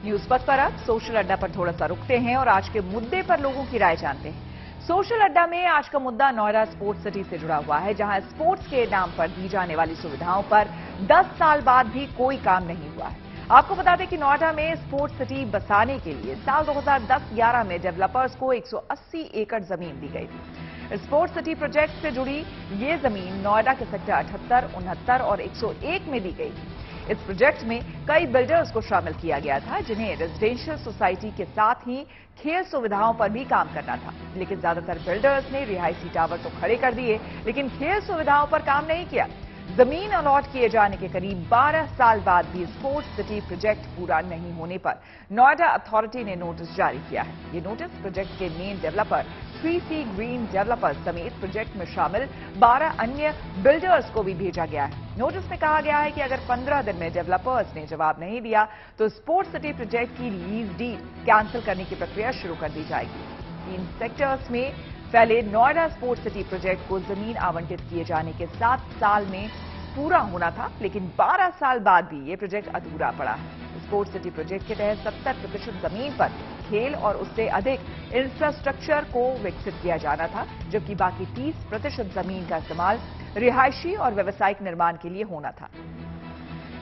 News पथ पर अब सोशल अड्डा पर थोड़ा सा रुकते हैं और आज के मुद्दे पर लोगों की राय जानते हैं। सोशल अड्डा में आज का मुद्दा नोएडा स्पोर्ट्स सिटी से जुड़ा हुआ है, जहां स्पोर्ट्स के नाम पर दी जाने वाली सुविधाओं पर 10 साल बाद भी कोई काम नहीं हुआ है। आपको बता दें कि नोएडा में स्पोर्ट्स सिटी बसाने के लिए साल 2010-11 में डेवलपर्स को 180 एकड़ जमीन दी गई थी। स्पोर्ट्स सिटी प्रोजेक्ट से जुड़ी ये जमीन नोएडा के सेक्टर 78, 69 और 101 में दी गई थी। इस प्रोजेक्ट में कई बिल्डर्स को शामिल किया गया था, जिन्हें रेजिडेंशियल सोसाइटी के साथ ही खेल सुविधाओं पर भी काम करना था। लेकिन ज्यादातर बिल्डर्स ने रिहायशी टावर तो खड़े कर दिए, लेकिन खेल सुविधाओं पर काम नहीं किया। जमीन अलॉट किए जाने के करीब 12 साल बाद भी स्पोर्ट्स सिटी प्रोजेक्ट पूरा नहीं होने पर नोएडा अथॉरिटी ने नोटिस जारी किया है। ये नोटिस प्रोजेक्ट के main developer 3C green developers समेत प्रोजेक्ट में शामिल 12 अन्य बिल्डर्स को भी भेजा गया है। नोटिस में कहा गया है कि अगर 15 दिन में डेवलपर्स ने जवाब नहीं दिया तो स्पोर्ट्स सिटी प्रोजेक्ट की लीज डीड कैंसिल करने की प्रक्रिया शुरू कर दी जाएगी। 3 सेक्टर्स में फैले नोएडा स्पोर्ट्स सिटी प्रोजेक्ट को जमीन आवंटित किए जाने के 7 साल में पूरा होना था, लेकिन 12 साल बाद भी ये प्रोजेक्ट अधूरा पड़ा है। स्पोर्ट्स सिटी प्रोजेक्ट के तहत 70% जमीन पर खेल और उससे अधिक इंफ्रास्ट्रक्चर को विकसित किया जाना था, जबकि बाकी 30% जमीन का इस्तेमाल रिहायशी और व्यावसायिक निर्माण के लिए होना था।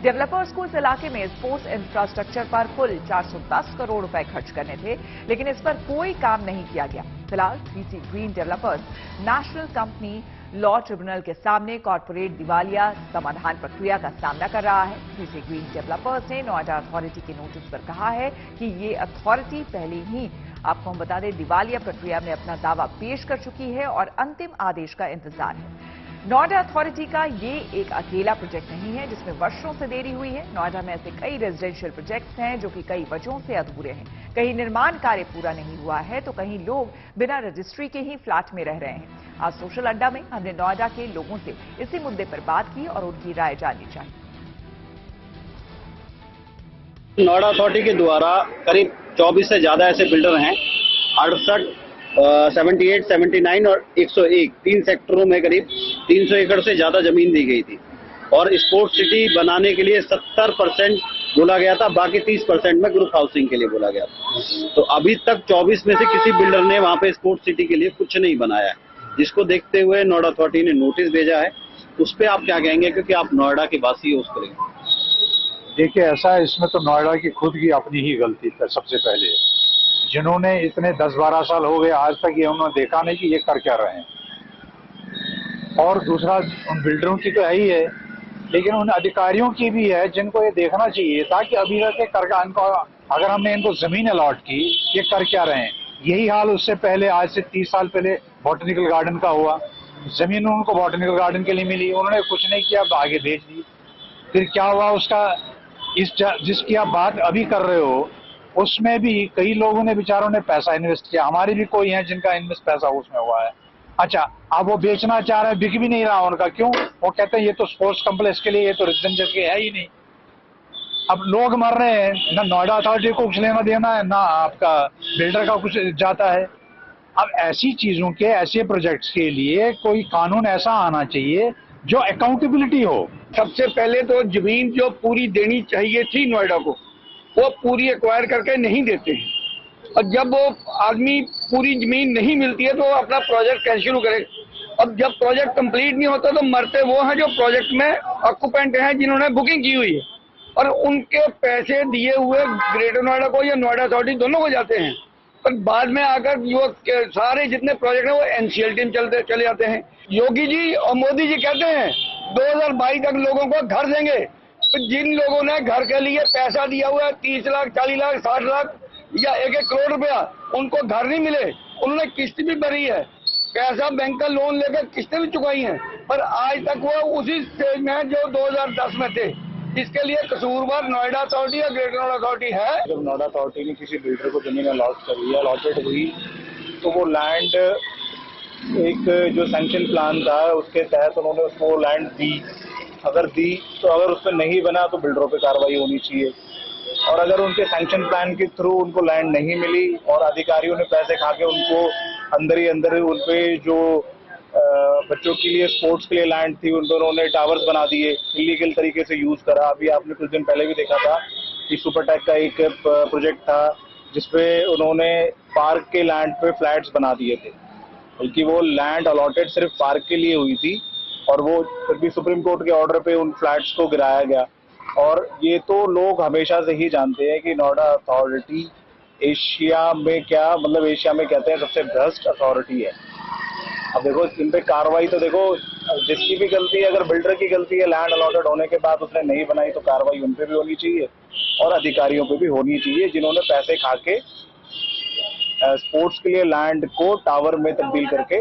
डेवलपर्स को इस इलाके में स्पोर्ट्स इंफ्रास्ट्रक्चर पर कुल 410 करोड़ रुपए खर्च करने थे, लेकिन इस पर कोई काम नहीं किया गया। फिलहाल 3C green developers national company law tribunal के सामने कॉर्पोरेट दिवालिया समाधान प्रक्रिया का सामना कर रहा है। 3C ग्रीन डेवलपर्स ने नोएडा अथॉरिटी के नोटिस पर कहा है कि ये अथॉरिटी पहले ही, आपको हम बता दें, दिवालिया प्रक्रिया में अपना दावा पेश कर चुकी है और अंतिम आदेश का इंतजार है। नोएडा अथॉरिटी का ये एक अकेला प्रोजेक्ट नहीं है जिसमें वर्षों से देरी हुई है। नोएडा में ऐसे कई रेजिडेंशियल प्रोजेक्ट्स हैं जो कि कई वजहों से अधूरे हैं। कहीं निर्माण कार्य पूरा नहीं हुआ है तो कहीं लोग बिना रजिस्ट्री के ही फ्लैट में रह रहे हैं। आज सोशल अड्डा में हमने नोएडा के लोगों से इसी मुद्दे पर बात की और उनकी राय जाननी चाहिए। नोएडा अथॉरिटी के द्वारा करीब 24 से ज्यादा ऐसे बिल्डर हैं। 68, 78, 79 और 101 3 सेक्टरों में करीब 300 एकड़ से ज्यादा जमीन दी गई थी और स्पोर्ट्स सिटी बनाने के लिए 70% बोला गया था, बाकी 30% में ग्रुप हाउसिंग के लिए बोला गया था। तो अभी तक 24 में से किसी बिल्डर ने वहां पे स्पोर्ट्स सिटी के लिए कुछ नहीं बनाया है, जिसको देखते हुए नोएडा अथॉरिटी ने नोटिस भेजा है। उस पर आप क्या कहेंगे, क्योंकि आप नोएडा के वासी हो? उसको देखिए, ऐसा है, इसमें तो नोएडा की खुद की अपनी ही गलती है। सबसे पहले जिन्होंने इतने 10-12 साल हो गए आज तक ये उन्होंने देखा नहीं कि ये कर क्या रहे हैं। और दूसरा, उन बिल्डरों की तो है ही है, लेकिन उन अधिकारियों की भी है जिनको ये देखना चाहिए था कि अभी तक इनको, अगर हमने इनको जमीन अलॉट की, ये कर क्या रहे हैं। यही हाल उससे पहले, आज से 30 साल पहले बॉटनिकल गार्डन का हुआ। जमीन उनको बॉटनिकल गार्डन के लिए मिली, उन्होंने कुछ नहीं किया, आगे भेज दी। फिर क्या हुआ उसका, जिसकी आप बात अभी कर रहे हो उसमें भी कई लोगों ने, बेचारों ने पैसा इन्वेस्ट किया। हमारे भी कोई हैं जिनका इन्वेस्ट पैसा उसमें हुआ है। अच्छा, अब वो बेचना चाह रहे हैं, बिक भी नहीं रहा उनका। क्यों? वो कहते हैं ये तो स्पोर्ट्स कॉम्प्लेक्स के लिए, ये तो रेजिडेंशियल के है ही नहीं। अब लोग मर रहे हैं, ना नोएडा अथॉरिटी को कुछ लेना देना है, ना आपका बिल्डर का कुछ जाता है। अब ऐसी चीजों के, ऐसे प्रोजेक्ट्स के लिए कोई कानून ऐसा आना चाहिए जो अकाउंटेबिलिटी हो। सबसे पहले तो जमीन जो पूरी देनी चाहिए थी नोएडा को, वो पूरी एक्वायर करके नहीं देते हैं। और जब वो आदमी पूरी जमीन नहीं मिलती है तो वो अपना प्रोजेक्ट कैंसिल करे। अब जब प्रोजेक्ट कंप्लीट नहीं होता तो मरते वो हैं जो प्रोजेक्ट में ऑक्यूपेंट हैं, जिन्होंने बुकिंग की हुई है, और उनके पैसे दिए हुए ग्रेटर नोएडा को या नोएडा अथॉरिटी दोनों को जाते हैं। पर बाद में आकर जो सारे जितने प्रोजेक्ट हैं वो NCLT में चले जाते हैं। योगी जी और मोदी जी कहते हैं 2022 तक लोगों को घर देंगे। तो जिन लोगों ने घर के लिए पैसा दिया हुआ है 30 लाख, 40 लाख, 60 लाख या 1-1 करोड़ रुपया, उनको घर नहीं मिले। उन्होंने किस्त भी भरी है, पैसा बैंक का लोन लेकर किस्तें भी चुकाई हैं, पर आज तक वो उसी स्टेज में है जो 2010 में थे। इसके लिए कसूरवार नोएडा अथॉरिटी या ग्रेटर नोएडा अथॉरिटी है। जब नोएडा अथॉरिटी ने किसी बिल्डर को जमीन अलॉट करी, अलॉटेड हुई, तो वो लैंड, एक जो सैंक्शन प्लान था उसके तहत उन्होंने उसको लैंड दी। अगर दी तो अगर उसमें नहीं बना तो बिल्डरों पे कार्रवाई होनी चाहिए। और अगर उनके सैंक्शन प्लान के थ्रू उनको लैंड नहीं मिली और अधिकारियों ने पैसे खा के उनको अंदर ही अंदर उनपे जो बच्चों के लिए, स्पोर्ट्स के लिए लैंड थी, उन दोनों ने टावर्स बना दिए, इलीगल तरीके से यूज करा। अभी आपने कुछ दिन पहले भी देखा था सुपरटेक का एक प्रोजेक्ट था जिसपे उन्होंने पार्क के लैंड पे फ्लैट्स बना दिए थे, बल्कि वो लैंड अलॉटेड सिर्फ पार्क के लिए हुई थी और वो फिर भी सुप्रीम कोर्ट के ऑर्डर पे उन फ्लैट्स को गिराया गया। और ये तो लोग हमेशा से ही जानते हैं कि नोएडा अथॉरिटी एशिया में क्या मतलब एशिया में कहते हैं सबसे भ्रष्ट अथॉरिटी है। अब देखो इन पे कार्रवाई तो देखो, जिसकी भी गलती है, अगर बिल्डर की गलती है लैंड अलॉटेड होने के बाद उसने नहीं बनाई तो कार्रवाई उन पे भी होनी चाहिए और अधिकारियों पे भी होनी चाहिए जिन्होंने पैसे खा के स्पोर्ट्स के लिए लैंड को टावर में तब्दील करके